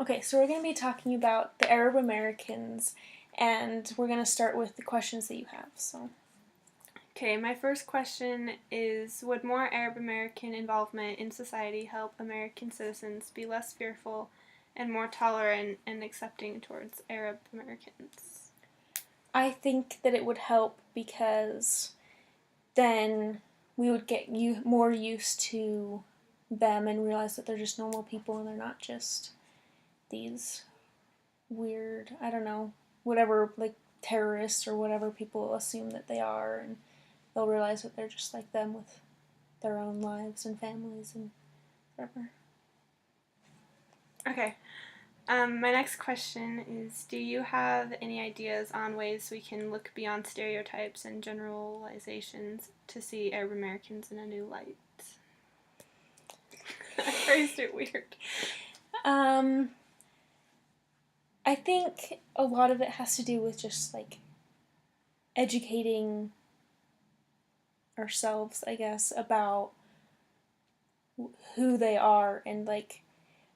Okay, so we're going to be talking about the Arab Americans, and we're going to start with the questions that you have. So, Okay, my first question is: would more Arab American involvement in society help American citizens be less fearful and more tolerant and accepting towards Arab Americans? I think that it would help because then we would get you more used to them and realize that they're just normal people and they're not just these weird, I don't know, whatever, like terrorists or whatever people assume that they are, and they'll realize that they're just like them with their own lives and families and whatever. Okay, my next question is: do you have any ideas on ways we can look beyond stereotypes and generalizations to see Arab Americans in a new light? I phrased it weird. Um, I think a lot of it has to do with just like educating ourselves, I guess, about who they are and like,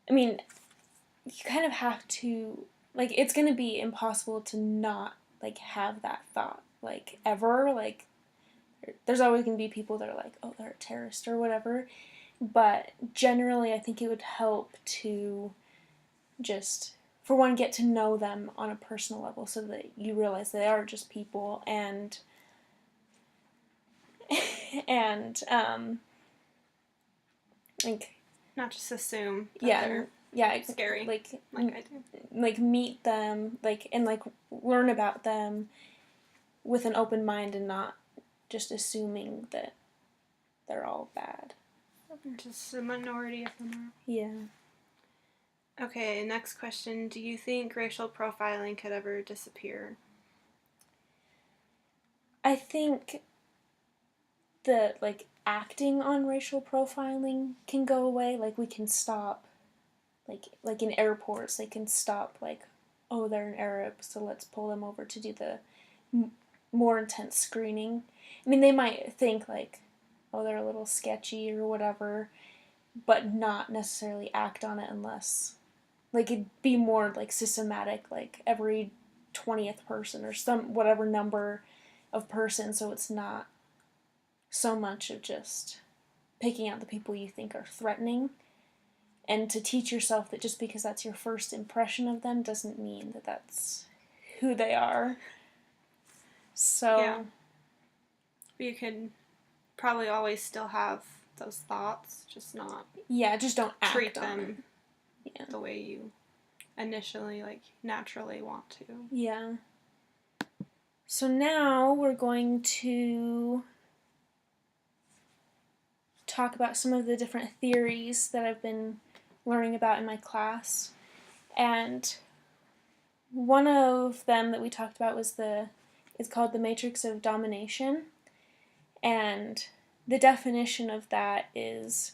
I mean, you kind of have to, like, it's gonna be impossible to not like have that thought like ever. Like, there's always gonna be people that are like, oh, they're a terrorist or whatever. But generally, I think it would help to just, for one, get to know them on a personal level so that you realize they are just people, and like, Not just assume that yeah, they're yeah, scary like like I do. like meet them, like, and like learn about them with an open mind and not just assuming that they're all bad. Just a minority of them Yeah. are. Okay, next question. Do you think racial profiling could ever disappear? I think that like acting on racial profiling can go away. Like, we can stop, like in airports they can stop, like, oh, they're an Arab, so let's pull them over to do the more intense screening. I mean, they might think like, oh, they're a little sketchy or whatever, but not necessarily act on it unless, like, it'd be more like systematic, like every 20th person or some whatever number of person, so it's not so much of just picking out the people you think are threatening, and to teach yourself that just because that's your first impression of them doesn't mean that that's who they are. Yeah, So, you could probably always still have those thoughts, just not yeah, just don't act treat on it. them Yeah. the way you initially, like, naturally want to. Yeah. So now we're going to talk about some of the different theories that I've been learning about in my class. And one of them that we talked about was it's called the Matrix of Domination. And the definition of that is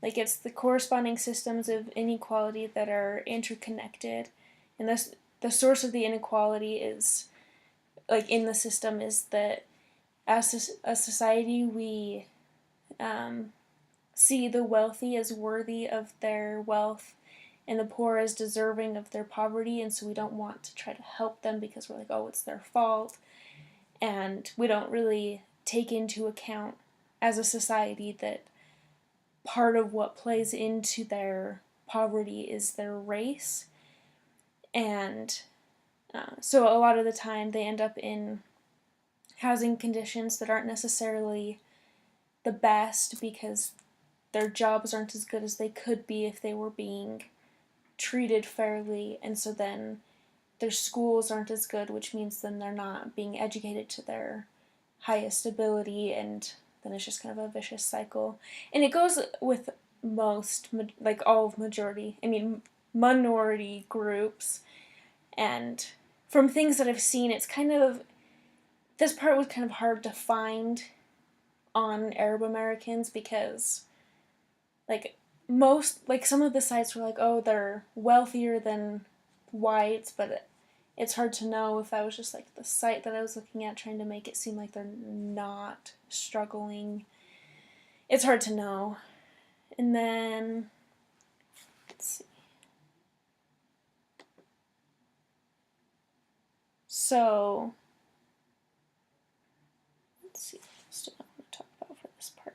like, it's the corresponding systems of inequality that are interconnected. And the source of the inequality is, like, in the system, is that as a society we see the wealthy as worthy of their wealth and the poor as deserving of their poverty, and so we don't want to try to help them because we're like, oh, it's their fault, and we don't really take into account as a society that part of what plays into their poverty is their race. And so a lot of the time they end up in housing conditions that aren't necessarily the best because their jobs aren't as good as they could be if they were being treated fairly, and so then their schools aren't as good, which means then they're not being educated to their highest ability, and then it's just kind of a vicious cycle. And it goes with most, like all of majority, I mean, minority groups. And from things that I've seen, it's kind of, this part was kind of hard to find on Arab Americans because, like, most, like, some of the sites were like, oh, they're wealthier than whites, but it's hard to know if that was just like the site that I was looking at trying to make it seem like they're not struggling. It's hard to know. And then, let's see. So, let's see. What do I want to talk about for this part?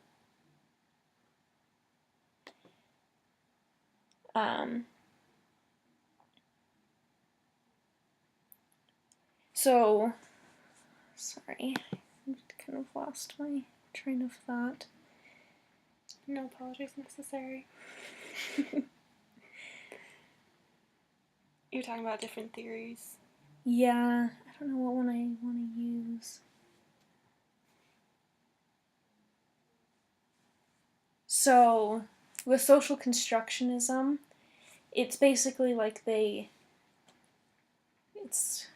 So, sorry, I kind of lost my train of thought. No apologies necessary. You're talking about different theories. Yeah, I don't know what one I want to use. So, with social constructionism, it's basically like it's